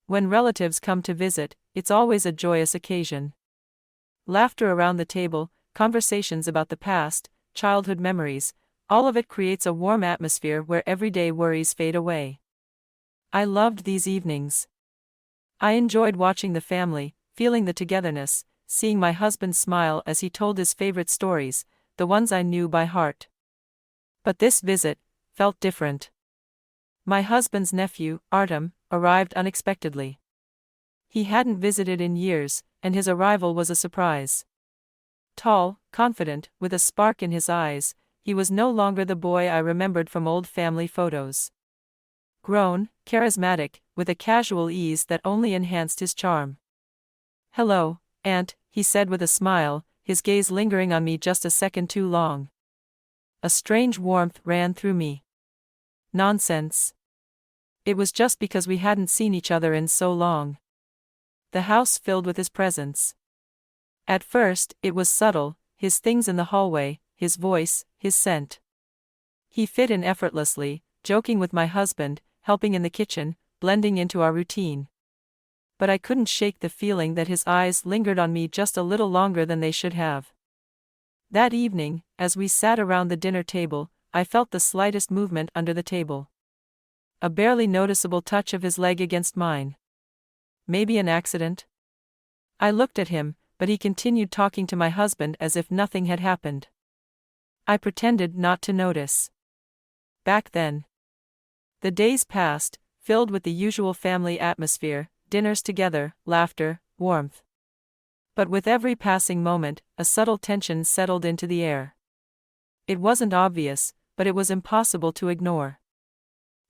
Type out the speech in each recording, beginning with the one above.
When relatives come to visit, it's always a joyous occasion. Laughter around the table, conversations about the past, childhood memories, all of it creates a warm atmosphere where everyday worries fade away. I loved these evenings. I enjoyed watching the family, feeling the togetherness, seeing my husband smile as he told his favorite stories, the ones I knew by heart. But this visit felt different. My husband's nephew, Artem, arrived unexpectedly. He hadn't visited in years, and his arrival was a surprise. Tall, confident, with a spark in his eyes, he was no longer the boy I remembered from old family photos. Grown, charismatic, with a casual ease that only enhanced his charm. "Hello, Aunt," he said with a smile, his gaze lingering on me just a second too long. A strange warmth ran through me. Nonsense. It was just because we hadn't seen each other in so long. The house filled with his presence. At first, it was subtle, his things in the hallway, his voice, his scent. He fit in effortlessly, joking with my husband, helping in the kitchen, blending into our routine. But I couldn't shake the feeling that his eyes lingered on me just a little longer than they should have. That evening, as we sat around the dinner table, I felt the slightest movement under the table. A barely noticeable touch of his leg against mine. Maybe an accident? I looked at him, but he continued talking to my husband as if nothing had happened. I pretended not to notice. Back then. The days passed, filled with the usual family atmosphere, dinners together, laughter, warmth. But with every passing moment, a subtle tension settled into the air. It wasn't obvious, but it was impossible to ignore.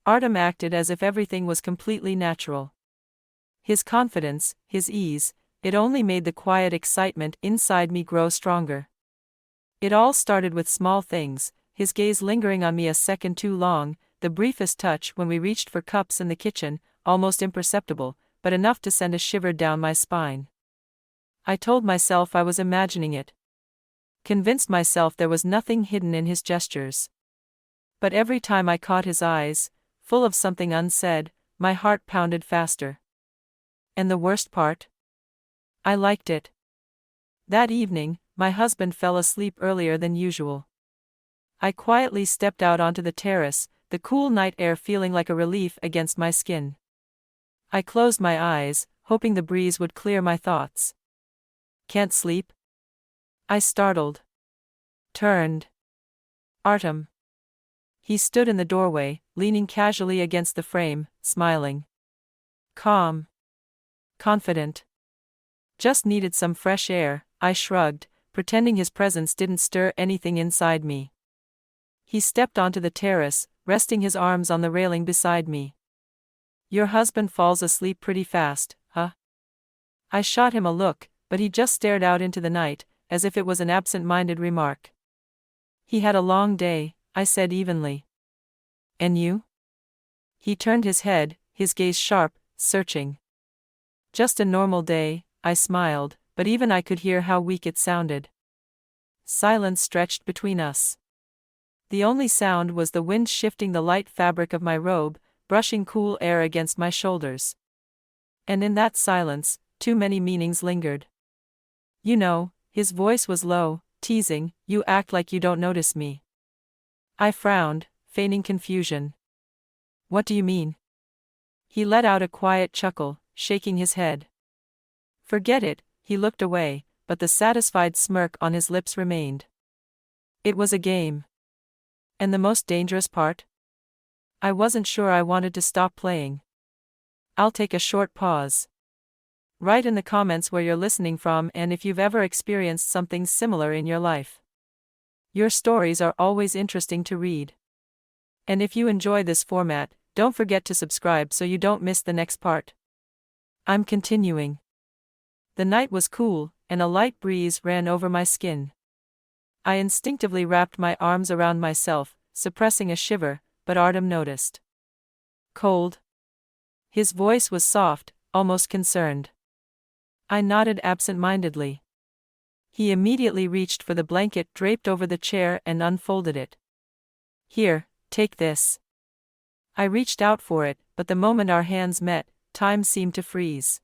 Artem acted as if everything was completely natural. His confidence, his ease, it only made the quiet excitement inside me grow stronger. It all started with small things, his gaze lingering on me a second too long, the briefest touch when we reached for cups in the kitchen, almost imperceptible, but enough to send a shiver down my spine. I told myself I was imagining it. Convinced myself there was nothing hidden in his gestures. But every time I caught his eyes, full of something unsaid, my heart pounded faster. And the worst part? I liked it. That evening, my husband fell asleep earlier than usual. I quietly stepped out onto the terrace, the cool night air feeling like a relief against my skin. I closed my eyes, hoping the breeze would clear my thoughts. "Can't sleep?" I startled. Turned. Artem. He stood in the doorway, leaning casually against the frame, smiling. Calm. Confident. "Just needed some fresh air," I shrugged, pretending his presence didn't stir anything inside me. He stepped onto the terrace, resting his arms on the railing beside me. "Your husband falls asleep pretty fast, huh?" I shot him a look, but he just stared out into the night, as if it was an absent-minded remark. "He had a long day," I said evenly. "And you?" He turned his head, his gaze sharp, searching. "Just a normal day," I smiled, but even I could hear how weak it sounded. Silence stretched between us. The only sound was the wind shifting the light fabric of my robe, brushing cool air against my shoulders. And in that silence, too many meanings lingered. "You know," his voice was low, teasing, "you act like you don't notice me." I frowned, feigning confusion. "What do you mean?" He let out a quiet chuckle, shaking his head. "Forget it," he looked away, but the satisfied smirk on his lips remained. "It was a game." "And the most dangerous part?" I wasn't sure I wanted to stop playing. I'll take a short pause. Write in the comments where you're listening from and if you've ever experienced something similar in your life. Your stories are always interesting to read. And if you enjoy this format, don't forget to subscribe so you don't miss the next part. I'm continuing. The night was cool, and a light breeze ran over my skin. I instinctively wrapped my arms around myself, suppressing a shiver, but Artem noticed. "Cold?" His voice was soft, almost concerned. I nodded absent-mindedly. He immediately reached for the blanket draped over the chair and unfolded it. "Here, take this." I reached out for it, but the moment our hands met, time seemed to freeze.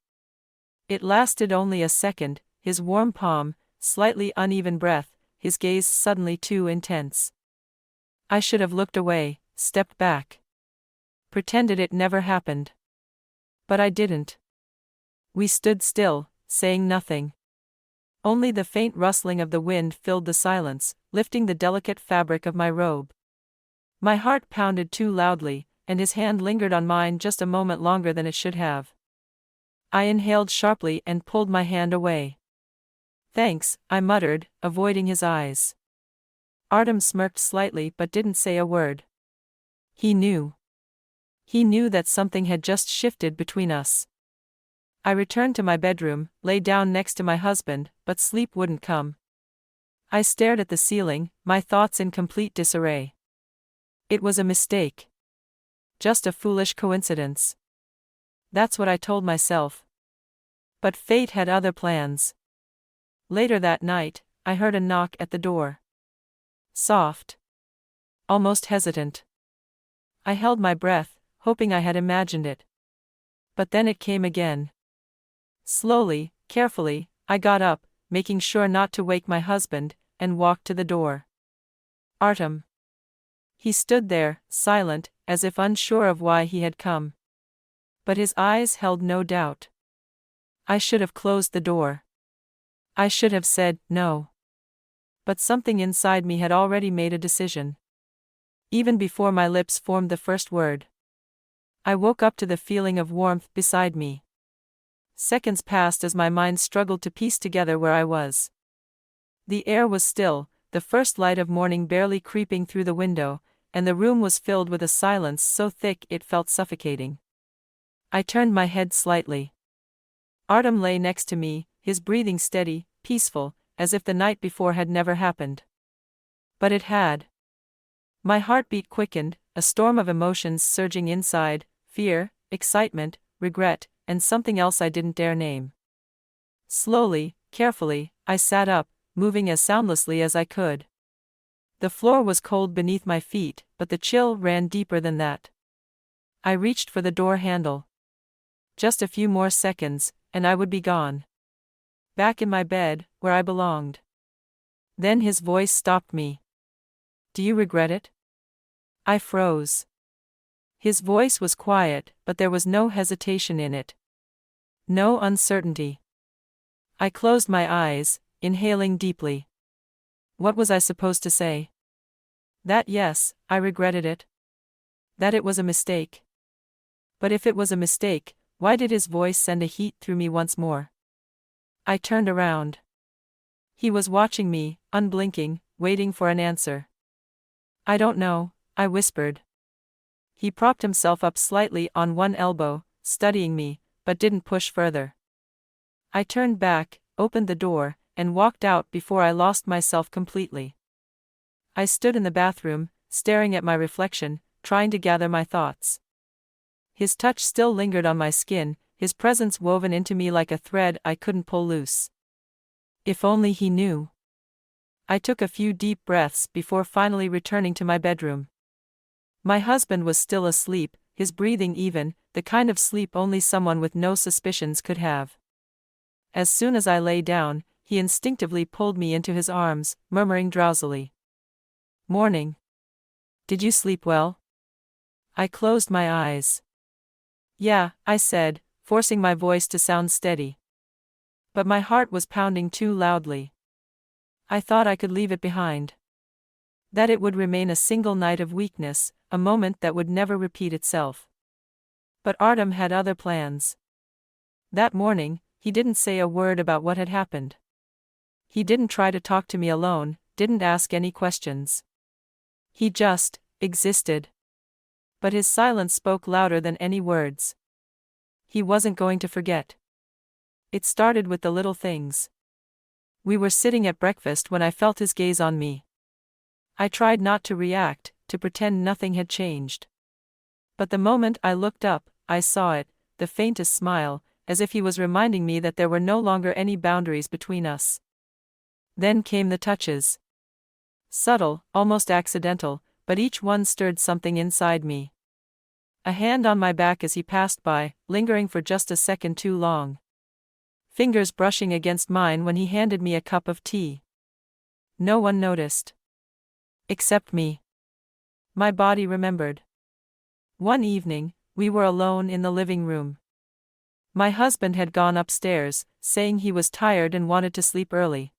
It lasted only a second, his warm palm, slightly uneven breath, his gaze suddenly too intense. I should have looked away, stepped back. Pretended it never happened. But I didn't. We stood still, saying nothing. Only the faint rustling of the wind filled the silence, lifting the delicate fabric of my robe. My heart pounded too loudly, and his hand lingered on mine just a moment longer than it should have. I inhaled sharply and pulled my hand away. "Thanks," I muttered, avoiding his eyes. Artem smirked slightly but didn't say a word. He knew. He knew that something had just shifted between us. I returned to my bedroom, lay down next to my husband, but sleep wouldn't come. I stared at the ceiling, my thoughts in complete disarray. It was a mistake. Just a foolish coincidence. That's what I told myself. But fate had other plans. Later that night, I heard a knock at the door. Soft. Almost hesitant. I held my breath, hoping I had imagined it. But then it came again. Slowly, carefully, I got up, making sure not to wake my husband, and walked to the door. Artem. He stood there, silent, as if unsure of why he had come. But his eyes held no doubt. I should have closed the door. I should have said no. But something inside me had already made a decision. Even before my lips formed the first word. I woke up to the feeling of warmth beside me. Seconds passed as my mind struggled to piece together where I was. The air was still, the first light of morning barely creeping through the window, and the room was filled with a silence so thick it felt suffocating. I turned my head slightly. Artem lay next to me, his breathing steady, peaceful, as if the night before had never happened. But it had. My heartbeat quickened, a storm of emotions surging inside, fear, excitement, regret, and something else I didn't dare name. Slowly, carefully, I sat up, moving as soundlessly as I could. The floor was cold beneath my feet, but the chill ran deeper than that. I reached for the door handle. Just a few more seconds, and I would be gone. Back in my bed, where I belonged. Then his voice stopped me. "Do you regret it?" I froze. His voice was quiet, but there was no hesitation in it. No uncertainty. I closed my eyes, inhaling deeply. What was I supposed to say? That yes, I regretted it. That it was a mistake. But if it was a mistake, why did his voice send a heat through me once more? I turned around. He was watching me, unblinking, waiting for an answer. "I don't know," I whispered. He propped himself up slightly on one elbow, studying me, but didn't push further. I turned back, opened the door, and walked out before I lost myself completely. I stood in the bathroom, staring at my reflection, trying to gather my thoughts. His touch still lingered on my skin, his presence woven into me like a thread I couldn't pull loose. If only he knew. I took a few deep breaths before finally returning to my bedroom. My husband was still asleep, his breathing even, the kind of sleep only someone with no suspicions could have. As soon as I lay down, he instinctively pulled me into his arms, murmuring drowsily, "Morning. Did you sleep well?" I closed my eyes. "Yeah," I said, forcing my voice to sound steady. But my heart was pounding too loudly. I thought I could leave it behind. That it would remain a single night of weakness, a moment that would never repeat itself. But Artem had other plans. That morning, he didn't say a word about what had happened. He didn't try to talk to me alone, didn't ask any questions. He just existed. But his silence spoke louder than any words. He wasn't going to forget. It started with the little things. We were sitting at breakfast when I felt his gaze on me. I tried not to react, to pretend nothing had changed. But the moment I looked up, I saw it, the faintest smile, as if he was reminding me that there were no longer any boundaries between us. Then came the touches. Subtle, almost accidental, but each one stirred something inside me. a hand on my back as he passed by, lingering for just a second too long. Fingers brushing against mine when he handed me a cup of tea. No one noticed. Except me. My body remembered. One evening, we were alone in the living room. My husband had gone upstairs, saying he was tired and wanted to sleep early.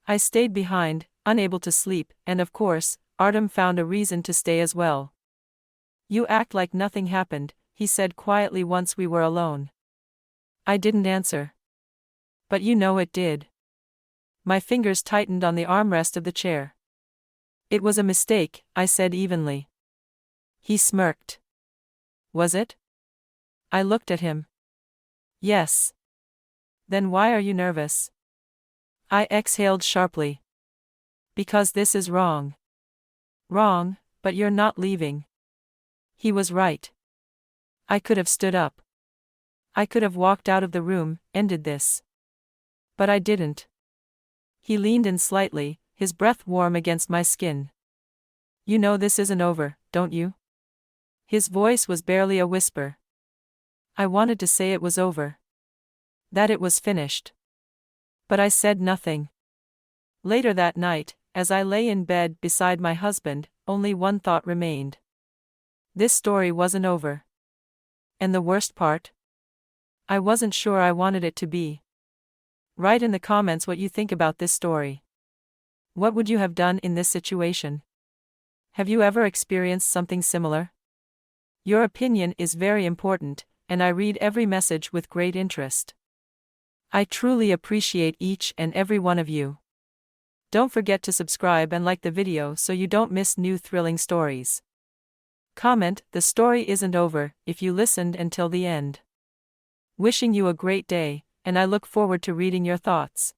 I stayed behind, unable to sleep, and of course, Artem found a reason to stay as well. "You act like nothing happened," he said quietly once we were alone. I didn't answer. "But you know it did." My fingers tightened on the armrest of the chair. "It was a mistake," I said evenly. He smirked. "Was it?" I looked at him. "Yes." "Then why are you nervous?" I exhaled sharply. "Because this is wrong." "Wrong, but you're not leaving." He was right. I could have stood up. I could have walked out of the room, ended this. But I didn't. He leaned in slightly, his breath warm against my skin. "You know this isn't over, don't you?" His voice was barely a whisper. I wanted to say it was over. That it was finished. But I said nothing. Later that night, as I lay in bed beside my husband, only one thought remained. This story wasn't over. And the worst part? I wasn't sure I wanted it to be. Write in the comments what you think about this story. What would you have done in this situation? Have you ever experienced something similar? Your opinion is very important, and I read every message with great interest. I truly appreciate each and every one of you. Don't forget to subscribe and like the video so you don't miss new thrilling stories. Comment, "The story isn't over," if you listened until the end. Wishing you a great day, and I look forward to reading your thoughts.